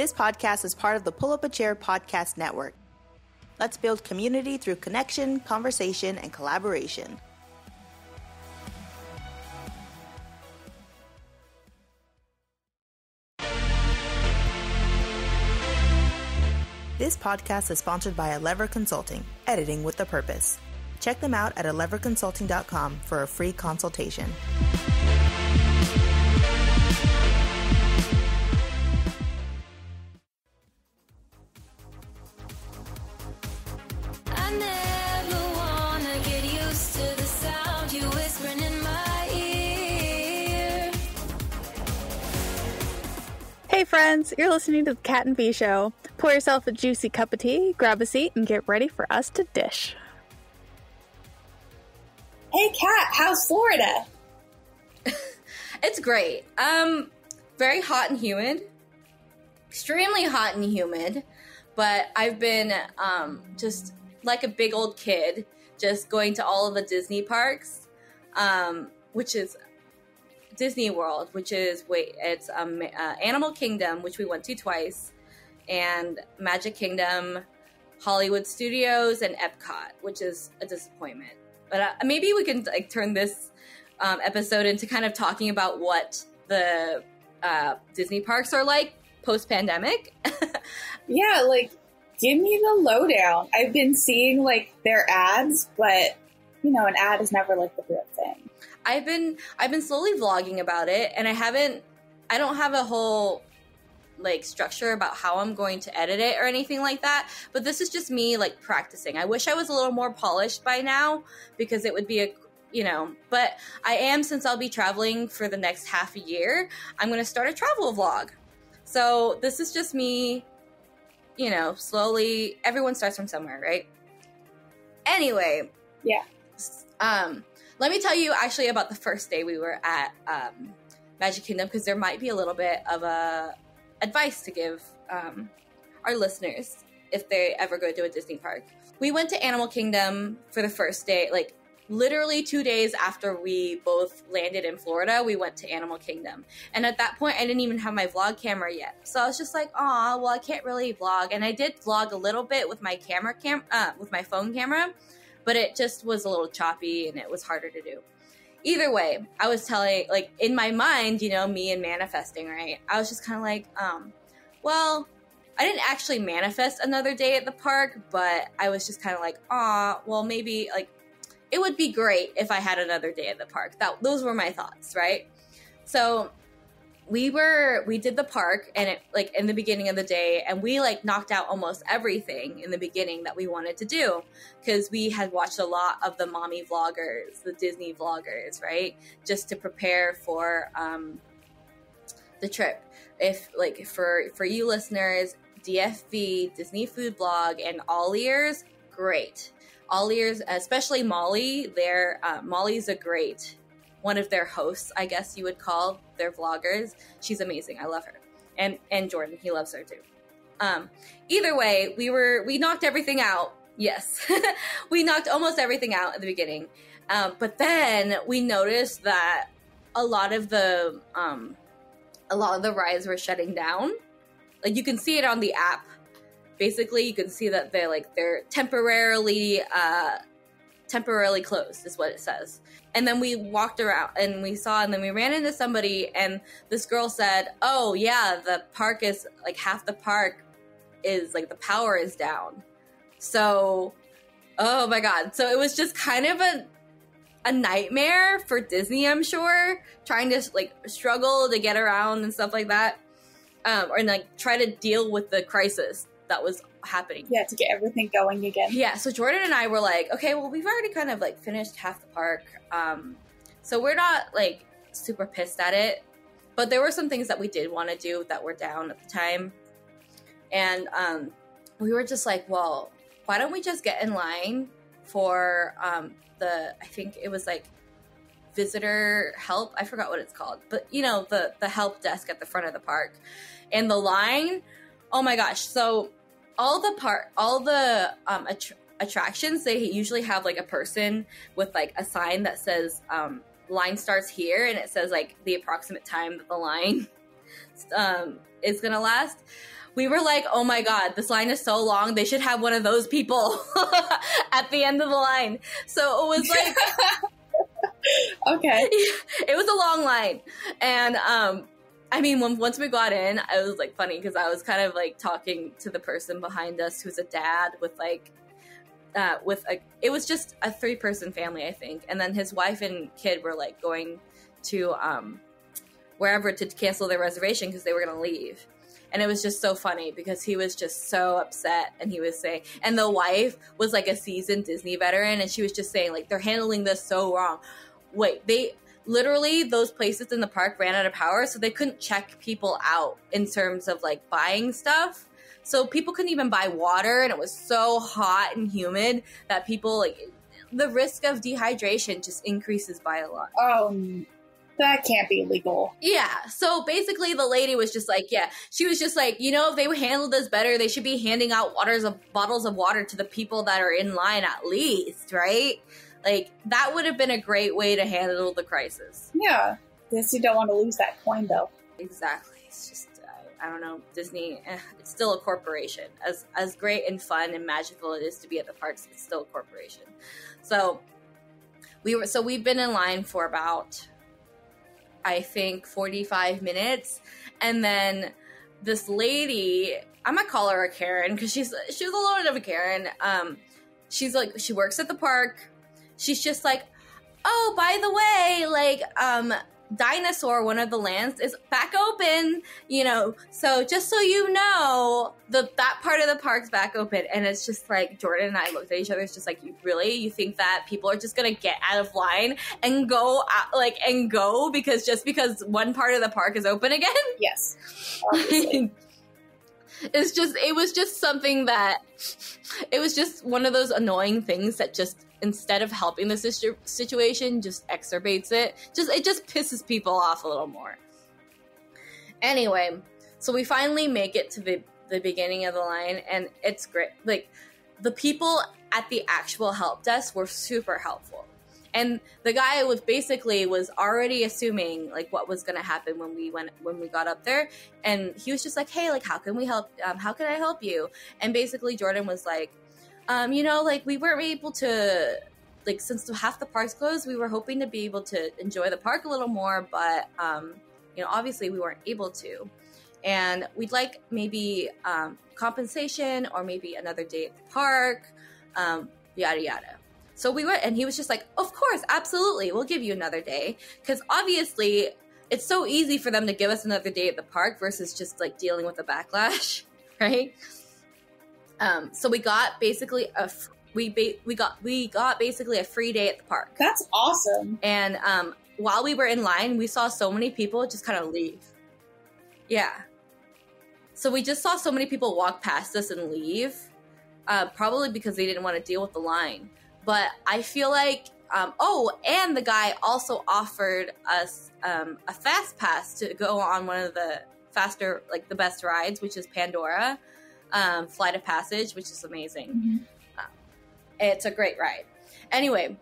This podcast is part of the Pull Up a Chair podcast network. Let's build community through connection, conversation, and collaboration. This podcast is sponsored by Lever Consulting, editing with a purpose. Check them out at leverconsulting.com for a free consultation. I never wanna get used to the sound you whispering in my ear. Hey friends, you're listening to the Cat and Bee Show. Pour yourself a juicy cup of tea, grab a seat, and get ready for us to dish. Hey Kat, how's Florida? It's great. Very hot and humid. Extremely hot and humid. But I've been just like a big old kid, just going to all of the Disney parks, which is Disney World, which is, it's Animal Kingdom, which we went to twice, and Magic Kingdom, Hollywood Studios, and Epcot, which is a disappointment. But maybe we can turn this episode into kind of talking about what the Disney parks are like post-pandemic. Yeah, give me the lowdown. I've been seeing, their ads, but, an ad is never, the real thing. I've been slowly vlogging about it, and I don't have a whole structure about how I'm going to edit it or anything like that, but this is just me practicing. I wish I was a little more polished by now, because it would be but I am, since I'll be traveling for the next half a year, I'm going to start a travel vlog. So this is just me, slowly. Everyone starts from somewhere, right? Anyway. Yeah. Let me tell you actually about the first day we were at Magic Kingdom, because there might be a little bit of advice to give our listeners if they ever go to a Disney park. We went to Animal Kingdom for the first day, literally 2 days after we both landed in Florida, we went to Animal Kingdom. And at that point, I didn't even have my vlog camera yet. So I was just like, aw, well, I can't really vlog. And I did vlog a little bit with my with my phone camera, but it just was a little choppy and it was harder to do. Either way, I was telling, in my mind, me and manifesting, right? I was just kind of well, I didn't actually manifest another day at the park, but I was just kind of aw, well, maybe, it would be great if I had another day at the park. Those were my thoughts, right? So we did the park, and it in the beginning of the day, and we knocked out almost everything in the beginning that we wanted to do, because we had watched a lot of the mommy vloggers, the Disney vloggers, right? Just to prepare for the trip. If for you listeners, DFV, Disney Food Blog, and All Ears, great. All Ears, especially Molly, Molly's a great one of their hosts, I guess you would call their vloggers. She's amazing. I love her. And Jordan, he loves her too. Either way, we knocked everything out. Yes. We knocked almost everything out at the beginning. But then we noticed that a lot of the rides were shutting down. You can see it on the app. Basically, you can see that they're temporarily closed, is what it says. And then we walked around and we saw, and then we ran into somebody, and this girl said, oh yeah, the park is half the park is the power is down. So, oh my God. So it was just kind of a nightmare for Disney, I'm sure, trying to struggle to get around and stuff like that. Or try to deal with the crisis that was happening. Yeah, to get everything going again. Yeah, so Jordan and I were okay, well, we've already kind of finished half the park. So we're not super pissed at it. But there were some things that we did want to do that were down at the time. And we were just well, why don't we just get in line for I think it was visitor help. I forgot what it's called. But the help desk at the front of the park. And the line, oh my gosh. So all the attractions, they usually have a person with a sign that says line starts here, and it says the approximate time that the line is gonna last. we were like, oh my God, this line is so long. They should have one of those people at the end of the line. So it was like, Okay. it was a long line. And, I mean, once we got in, it was like funny because I was kind of like talking to the person behind us who's a dad with like, it was just a 3-person family, I think. And then his wife and kid were like going to, wherever to cancel their reservation because they were going to leave. And it was just so funny because he was just so upset, and he was saying, and the wife was like a seasoned Disney veteran, and she was just saying like, they're handling this so wrong. Wait, they literally, those places in the park ran out of power, so they couldn't check people out in terms of like buying stuff. So people couldn't even buy water, and it was so hot and humid that people like, the risk of dehydration just increases by a lot. Oh, that can't be legal. Yeah. So basically the lady was just like, yeah, she was just like, you know, if they would handle this better, they should be handing out bottles of water to the people that are in line at least, right? Like, that would have been a great way to handle the crisis. Yeah. Guess you don't want to lose that coin, though. Exactly. It's just, I don't know, Disney, it's still a corporation. As great and fun and magical it is to be at the parks, it's still a corporation. So we've been in line for about, I think, 45 minutes. And then this lady, I'm going to call her a Karen because she was a little bit of a Karen. She's like, she works at the park. She's just like, oh, by the way, like, Dinosaur, one of the lands, is back open, you know, so just so you know, that part of the park's back open. And it's just like, Jordan and I looked at each other, it's just like, you think that people are just gonna get out of line and go because one part of the park is open again? Yes. Obviously. It was just one of those annoying things that just, instead of helping the situation, just exacerbates it. It just pisses people off a little more. Anyway, so we finally make it to the beginning of the line, and it's great. Like, the people at the actual help desk were super helpful. And the guy was already assuming like what was going to happen when we got up there. And he was just like, hey, like, how can we help? How can I help you? And basically Jordan was like, you know, like, we weren't able to, like, since half the park's closed, we were hoping to be able to enjoy the park a little more, but, you know, obviously we weren't able to. And we'd like maybe compensation or maybe another day at the park, yada, yada. So we went, and he was just like, of course, absolutely, we'll give you another day. Because obviously it's so easy for them to give us another day at the park versus just, like, dealing with the backlash, right? So we got basically we got basically a free day at the park. That's awesome. And while we were in line, we saw so many people just kind of leave. Yeah. So we just saw so many people walk past us and leave, probably because they didn't want to deal with the line. But I feel like, and the guy also offered us a fast pass to go on one of the faster, like, the best rides, which is Pandora. Flight of Passage, which is amazing. Mm-hmm. It's a great ride. Anyway,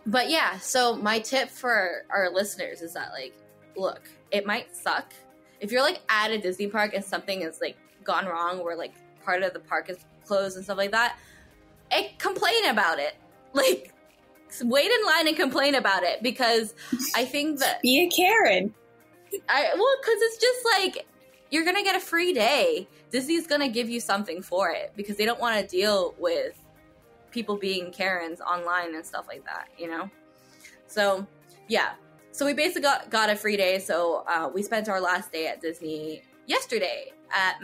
but yeah, so my tip for our listeners is that, like, look, it might suck. If you're, like, at a Disney park and something is, like, gone wrong where, like, part of the park is closed and stuff like that, complain about it. Like, wait in line and complain about it, because I think that... Be a Karen. Because it's just, like, you're going to get a free day. Disney's going to give you something for it because they don't want to deal with people being Karens online and stuff like that, you know? So, yeah. So we basically got a free day. So we spent our last day at Disney yesterday at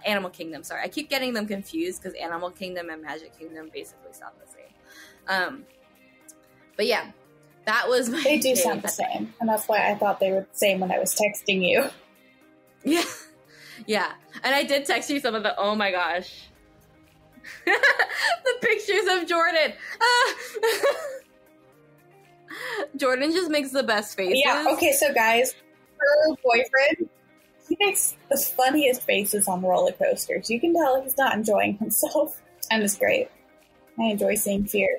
Animal Kingdom. Sorry, I keep getting them confused because Animal Kingdom and Magic Kingdom basically sound the same. But yeah, that was my They do day. sound the same. And that's why I thought they were the same when I was texting you. Yeah. Yeah. And I did text you some of the, oh my gosh. The pictures of Jordan. Jordan just makes the best faces. Yeah, okay, so guys, her boyfriend, he makes the funniest faces on roller coasters. You can tell he's not enjoying himself. And it's great. I enjoy seeing fear.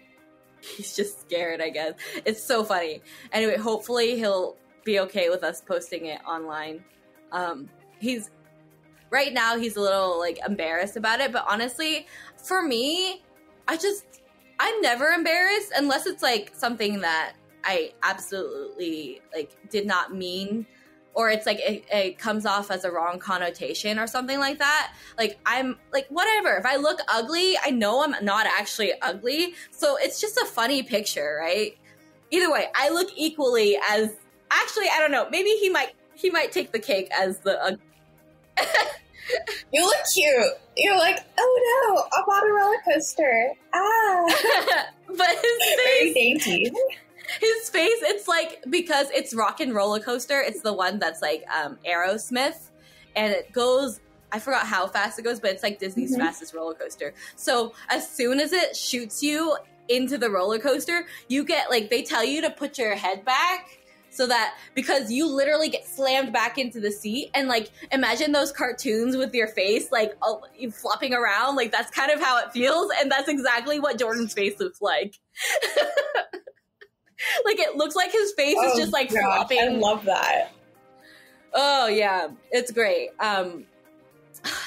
He's just scared, I guess. It's so funny. Anyway, hopefully he'll be okay with us posting it online. right now he's a little like embarrassed about it. But honestly, for me, I'm never embarrassed unless it's like something that I absolutely like did not mean, or it's like it comes off as a wrong connotation or something like that. Like, I'm like, whatever. If I look ugly, I know I'm not actually ugly. So it's just a funny picture, right? Either way, I look equally as, actually, I don't know. Maybe he might take the cake as the You look cute. You're like, oh no, I'm on a roller coaster. Ah. but his Very face, dainty. his face, it's like, because it's Rock and Roller Coaster, it's the one that's like Aerosmith, and it goes, I forgot how fast it goes, but it's like Disney's fastest roller coaster. So as soon as it shoots you into the roller coaster, you get like, they tell you to put your head back, so that, because you literally get slammed back into the seat, and like, imagine those cartoons with your face like you flopping around, like that's kind of how it feels, and that's exactly what Jordan's face looks like. Like, it looks like his face is just like flopping. I love that. Oh yeah, it's great.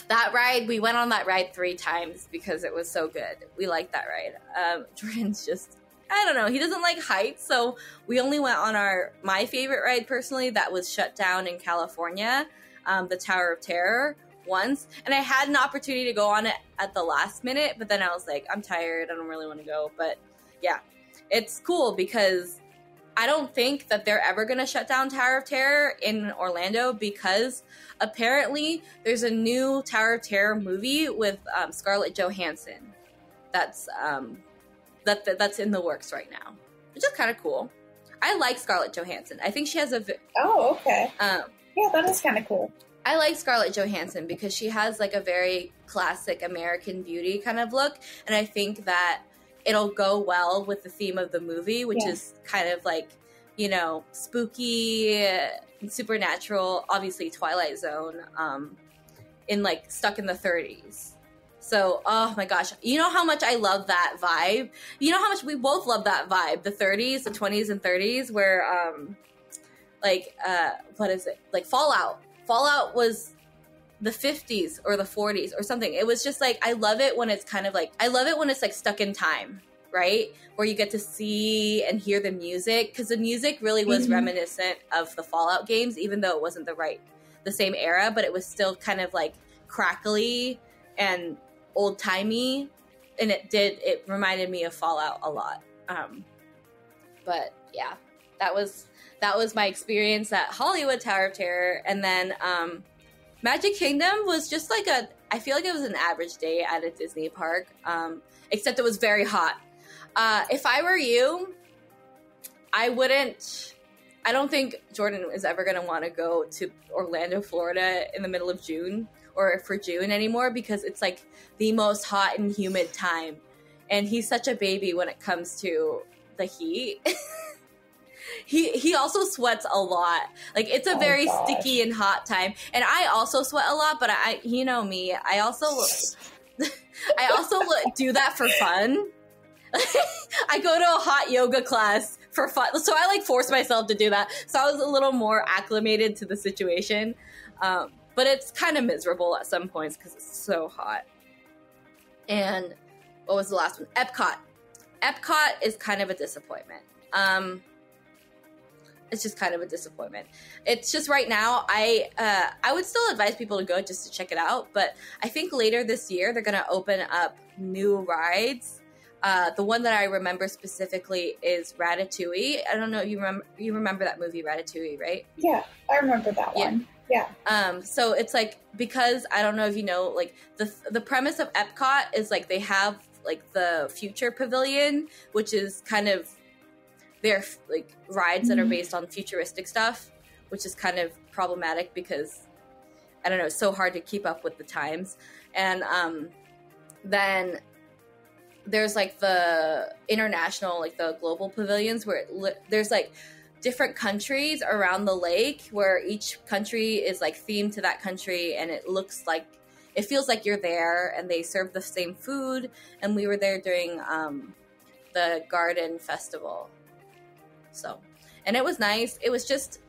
That ride, we went on that ride 3 times because it was so good. We liked that ride. Jordan's just, I don't know, he doesn't like heights, so we only went on my favorite ride personally that was shut down in California, the Tower of Terror, once. And I had an opportunity to go on it at the last minute, but then I was like, I'm tired, I don't really want to go. But yeah, it's cool because I don't think that they're ever going to shut down Tower of Terror in Orlando, because apparently there's a new Tower of Terror movie with Scarlett Johansson that's in the works right now, which is kind of cool. I like Scarlett Johansson. I think she has Oh, okay. Yeah, that is kind of cool. I like Scarlett Johansson because she has like a very classic American Beauty kind of look, and I think that it'll go well with the theme of the movie, which is kind of like, you know, spooky and supernatural, obviously Twilight Zone, in like stuck in the 30s. So, oh my gosh, you know how much I love that vibe? You know how much we both love that vibe, the 30s, the 20s and 30s, where, what is it? Like Fallout. Fallout was the 50s or the 40s or something. It was just like, I love it when it's kind of like, I love it when it's like stuck in time, right? Where you get to see and hear the music, because the music really was reminiscent of the Fallout games, even though it wasn't the same era, but it was still kind of like crackly and old-timey, and it reminded me of Fallout a lot. But yeah, that was my experience at Hollywood Tower of Terror. And then Magic Kingdom was just like I feel like it was an average day at a Disney park, except it was very hot. If I were you, I don't think Jordan is ever going to want to go to Orlando, Florida in the middle of June or for June anymore, because it's like the most hot and humid time. And he's such a baby when it comes to the heat. He also sweats a lot. Like, it's a very sticky and hot time. And I also sweat a lot, but you know me, I also do that for fun. I go to a hot yoga class for fun. So I like force myself to do that. So I was a little more acclimated to the situation. But it's kind of miserable at some points because it's so hot. And what was the last one? Epcot. Epcot is kind of a disappointment. It's just kind of a disappointment. It's just right now, I would still advise people to go just to check it out. But I think later this year, they're going to open up new rides. The one that I remember specifically is Ratatouille. I don't know if you remember that movie Ratatouille, right? Yeah, I remember that one. Yeah. So it's like, because I don't know if you know, like the premise of Epcot is like they have like the Future Pavilion, which is kind of their like rides that are based on futuristic stuff, which is kind of problematic because I don't know, it's so hard to keep up with the times. And then there's like the international, like the global pavilions where there's like different countries around the lake where each country is like themed to that country, and it feels like you're there, and they serve the same food. And we were there during the garden festival. And it was nice. It was just,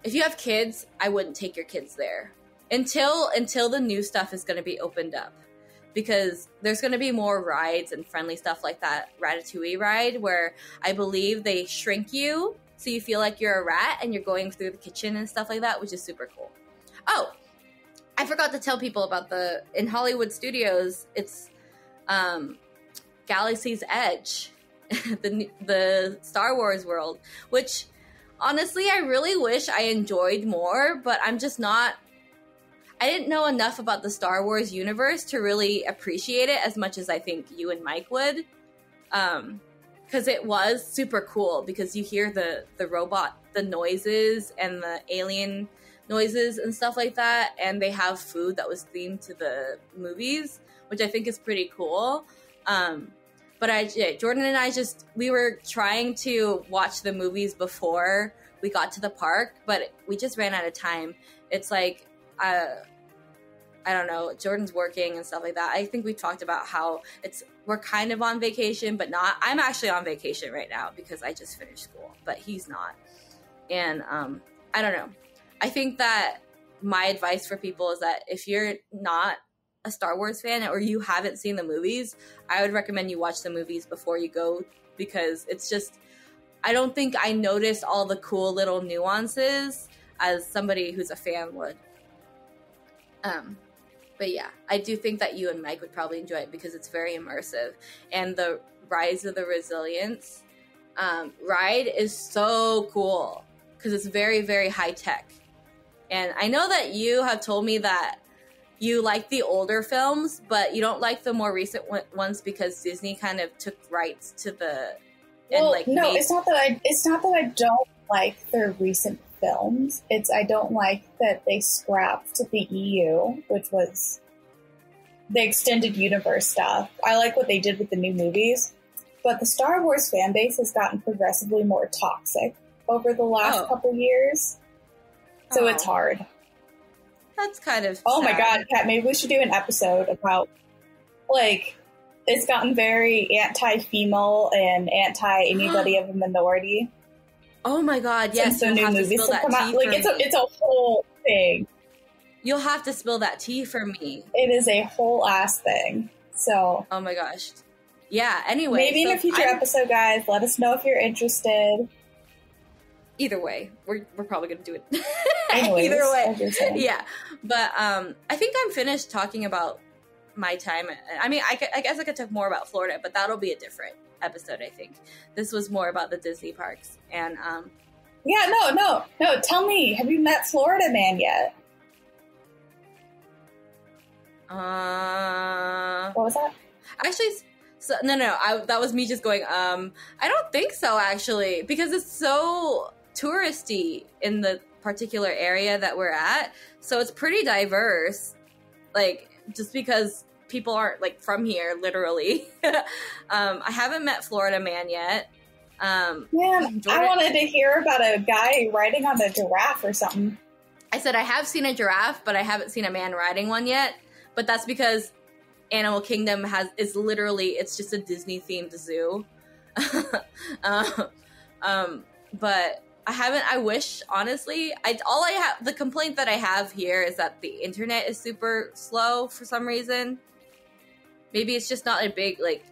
if you have kids, I wouldn't take your kids there. until the new stuff is going to be opened up, because there's going to be more rides and friendly stuff like that Ratatouille ride, where I believe they shrink you so you feel like you're a rat and you're going through the kitchen and stuff like that, which is super cool. Oh, I forgot to tell people about in Hollywood Studios, it's Galaxy's Edge, the Star Wars world, which honestly I really wish I enjoyed more, but I'm just not. I didn't know enough about the Star Wars universe to really appreciate it as much as I think you and Mike would. Because it was super cool, because you hear the robot, the noises and the alien noises and stuff like that, and they have food that was themed to the movies, which I think is pretty cool. But Jordan and I we were trying to watch the movies before we got to the park, but we just ran out of time. It's like, I don't know, Jordan's working and stuff like that. I think we talked about how we're kind of on vacation, but not. I'm actually on vacation right now because I just finished school, but he's not. And I don't know. I think that my advice for people is that if you're not a Star Wars fan or you haven't seen the movies, I would recommend you watch the movies before you go, because it's just, I don't think I noticed all the cool little nuances as somebody who's a fan would. But yeah, I do think that you and Mike would probably enjoy it because it's very immersive. And the Rise of the Resilience ride is so cool because it's very, very high tech. And I know that you have told me that you like the older films, but you don't like the more recent ones because Disney kind of took rights to the. Well, no, it's not that I don't like their recent films. It's I don't like that they scrapped the EU, which was the extended universe stuff. I like what they did with the new movies, but the Star Wars fan base has gotten progressively more toxic over the last couple years, so it's hard. That's kind of oh sad. My god, Kat, maybe we should do an episode about, like, it's gotten very anti-female and anti-anybody of a minority. Oh my god, yes. Since the new movies have come out. Like, it's a whole thing. You'll have to spill that tea for me. It is a whole ass thing. So. Oh my gosh. Yeah, anyway. Maybe in a future episode, guys, let us know if you're interested. Either way, we're probably going to do it. Anyways, either way. Yeah. But I think I'm finished talking about my time. I mean, I guess I could talk more about Florida, but that'll be a different episode, I think. This was more about the Disney parks. And yeah, no. Tell me, have you met Florida Man yet? What was that? Actually, no. That was me just going, I don't think so, actually, because it's so touristy in the particular area that we're at. So it's pretty diverse. Like, just because people aren't, like, from here, literally. I haven't met Florida Man yet. Man, I wanted to hear about a guy riding on a giraffe or something. I said I have seen a giraffe, but I haven't seen a man riding one yet. But that's because Animal Kingdom is literally, it's just a Disney themed zoo. But I wish, honestly, the complaint that I have here is that the internet is super slow for some reason. Maybe it's just not a big, like,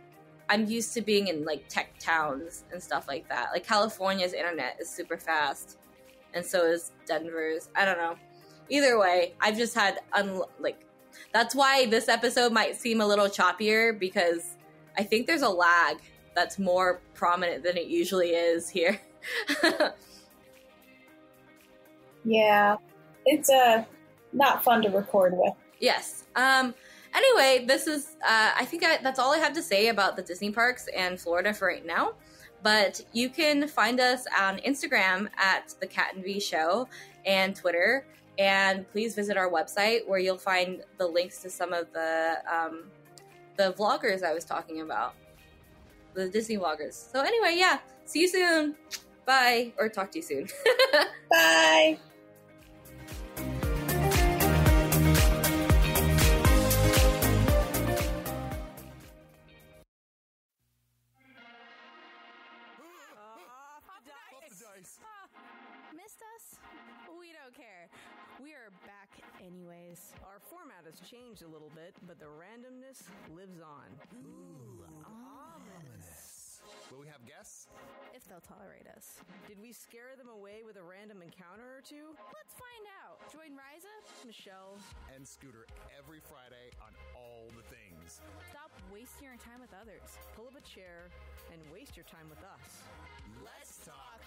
I'm used to being in, like, tech towns and stuff like that. Like, California's internet is super fast, and so is Denver's. I don't know. Either way, I've just had, that's why this episode might seem a little choppier, because I think there's a lag that's more prominent than it usually is here. Yeah, it's not fun to record with. Yes. Anyway, this is, I think that's all I have to say about the Disney parks and Florida for right now. But you can find us on Instagram at The Cat and V Show and Twitter. And please visit our website where you'll find the links to some of the vloggers I was talking about. The Disney vloggers. So anyway, yeah. See you soon. Bye. Or talk to you soon. Bye. Missed us? We don't care. We are back anyways. Our format has changed a little bit, but the randomness lives on. Ooh, ominous. Will we have guests? If they'll tolerate us. Did we scare them away with a random encounter or two? Let's find out. Join Riza, Michelle, And Scooter every Friday on All the Things. Stop wasting your time with others. Pull up a chair and waste your time with us. Let's talk